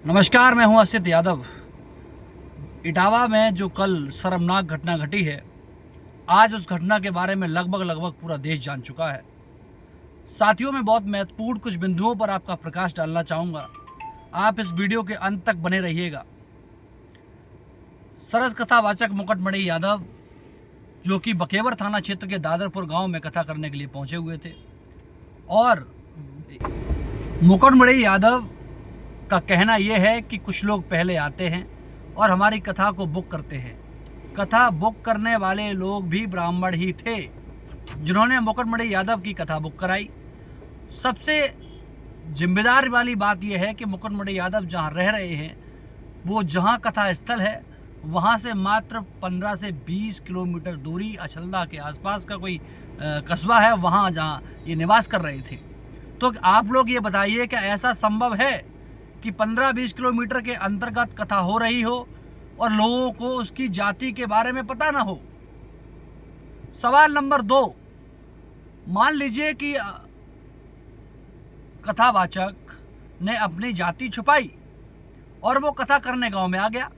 नमस्कार, मैं हूं असित यादव। इटावा में जो कल शर्मनाक घटना घटी है, आज उस घटना के बारे में लगभग पूरा देश जान चुका है। साथियों, में बहुत महत्वपूर्ण कुछ बिंदुओं पर आपका प्रकाश डालना चाहूँगा। आप इस वीडियो के अंत तक बने रहिएगा। सरस कथावाचक मुकुटमणि यादव, जो कि बकेवर थाना क्षेत्र के दादरपुर गांव में कथा करने के लिए पहुंचे हुए थे, और मुकुटमणि यादव का कहना यह है कि कुछ लोग पहले आते हैं और हमारी कथा को बुक करते हैं। कथा बुक करने वाले लोग भी ब्राह्मण ही थे जिन्होंने मुकुटमणि यादव की कथा बुक कराई। सबसे जिम्मेदार वाली बात यह है कि मुकुटमणि यादव जहां रह रहे हैं, वो जहां कथा स्थल है वहां से मात्र 15 से 20 किलोमीटर दूरी अछल्दा के आसपास का कोई कस्बा है, वहां जहां ये निवास कर रहे थे। तो आप लोग ये बताइए, क्या ऐसा संभव है कि 15-20 किलोमीटर के अंतर्गत कथा हो रही हो और लोगों को उसकी जाति के बारे में पता ना हो? सवाल नंबर 2, मान लीजिए कि कथावाचक ने अपनी जाति छुपाई और वो कथा करने गांव में आ गया।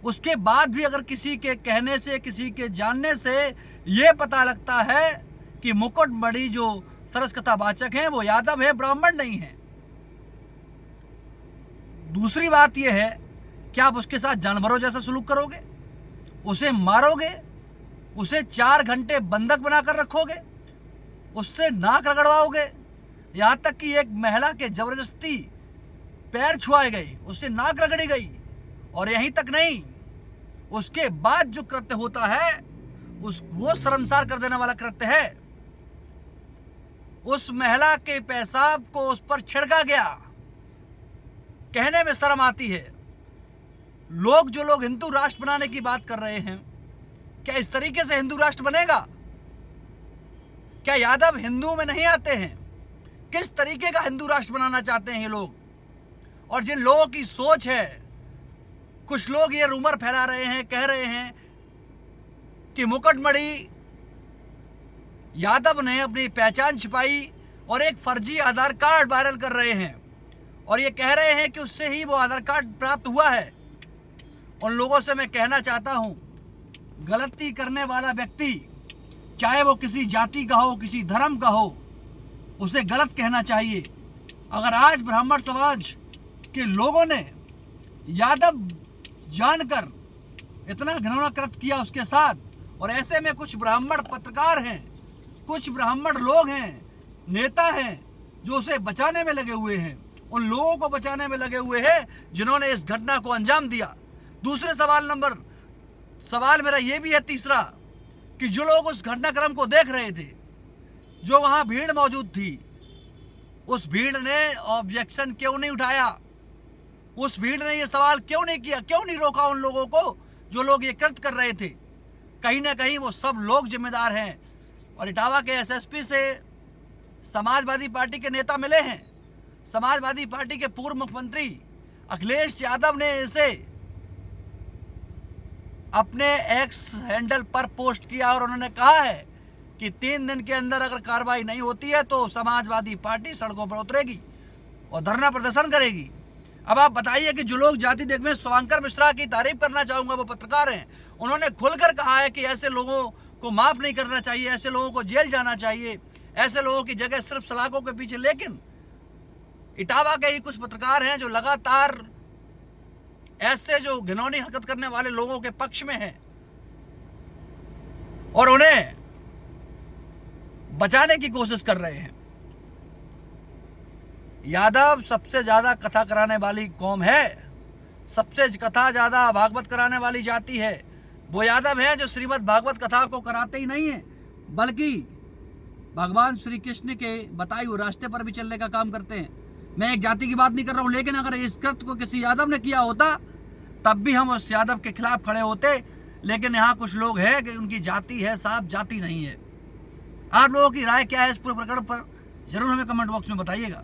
उसके बाद भी अगर किसी के कहने से, किसी के जानने से ये पता लगता है कि मुकुटमणि जो सरस कथावाचक हैं वो यादव है, ब्राह्मण नहीं है। दूसरी बात यह है कि आप उसके साथ जानवरों जैसा सलूक करोगे, उसे मारोगे, उसे 4 घंटे बंधक बनाकर रखोगे, उससे नाक रगड़वाओगे, यहां तक कि एक महिला के जबरदस्ती पैर छुआए गए, उससे नाक रगड़ी गई। और यहीं तक नहीं, उसके बाद जो कृत्य होता है वो शर्मसार कर देने वाला कृत्य है। उस महिला के पेशाब को उस पर छिड़का गया। कहने में शर्म आती है। जो लोग हिंदू राष्ट्र बनाने की बात कर रहे हैं, क्या इस तरीके से हिंदू राष्ट्र बनेगा? क्या यादव हिंदू में नहीं आते हैं? किस तरीके का हिंदू राष्ट्र बनाना चाहते हैं ये लोग? और जिन लोगों की सोच है, कुछ लोग ये रूमर फैला रहे हैं, कह रहे हैं कि मुकुटमणि यादव ने अपनी पहचान छिपाई और एक फर्जी आधार कार्ड वायरल कर रहे हैं, और ये कह रहे हैं कि उससे ही वो आधार कार्ड प्राप्त हुआ है। उन लोगों से मैं कहना चाहता हूं, गलती करने वाला व्यक्ति, चाहे वो किसी जाति का हो, किसी धर्म का हो, उसे गलत कहना चाहिए। अगर आज ब्राह्मण समाज के लोगों ने यादव जानकर इतना घिनौना कृत्य किया उसके साथ, और ऐसे में कुछ ब्राह्मण पत्रकार हैं, कुछ ब्राह्मण लोग हैं, नेता हैं, जो उसे बचाने में लगे हुए हैं, उन लोगों को बचाने में लगे हुए हैं जिन्होंने इस घटना को अंजाम दिया। दूसरे सवाल मेरा यह भी है, तीसरा, कि जो लोग उस घटनाक्रम को देख रहे थे, जो वहां भीड़ मौजूद थी, उस भीड़ ने ऑब्जेक्शन क्यों नहीं उठाया? उस भीड़ ने यह सवाल क्यों नहीं किया? क्यों नहीं रोका उन लोगों को जो लोग ये कृत्य कर रहे थे? कहीं ना कहीं वो सब लोग जिम्मेदार हैं। और इटावा के एसएसपी से समाजवादी पार्टी के नेता मिले हैं। समाजवादी पार्टी के पूर्व मुख्यमंत्री अखिलेश यादव ने इसे अपने एक्स हैंडल पर पोस्ट किया, और उन्होंने कहा है कि 3 दिन के अंदर अगर कार्रवाई नहीं होती है तो समाजवादी पार्टी सड़कों पर उतरेगी और धरना प्रदर्शन करेगी। अब आप बताइए कि जो लोग जाति देख में शुभंकर मिश्रा की तारीफ करना चाहूंगा, वो पत्रकार हैं, उन्होंने खुलकर कहा है कि ऐसे लोगों को माफ नहीं करना चाहिए, ऐसे लोगों को जेल जाना चाहिए, ऐसे लोगों की जगह सिर्फ सलाखों के पीछे। लेकिन इटावा के ही कुछ पत्रकार हैं जो लगातार ऐसे जो घिनौनी हरकत करने वाले लोगों के पक्ष में हैं और उन्हें बचाने की कोशिश कर रहे हैं। यादव सबसे ज्यादा कथा कराने वाली कौम है, सबसे कथा ज्यादा भागवत कराने वाली जाति है। वो यादव है जो श्रीमद् भागवत कथा को कराते ही नहीं है, बल्कि भगवान श्री कृष्ण के बताए हुए रास्ते पर भी चलने का काम करते हैं। मैं एक जाति की बात नहीं कर रहा हूं, लेकिन अगर इस कृत्य को किसी यादव ने किया होता तब भी हम उस यादव के खिलाफ खड़े होते। लेकिन यहाँ कुछ लोग हैं कि उनकी जाति है, साफ जाति नहीं है। आप लोगों की राय क्या है इस पूरे प्रकरण पर? जरूर हमें कमेंट बॉक्स में बताइएगा।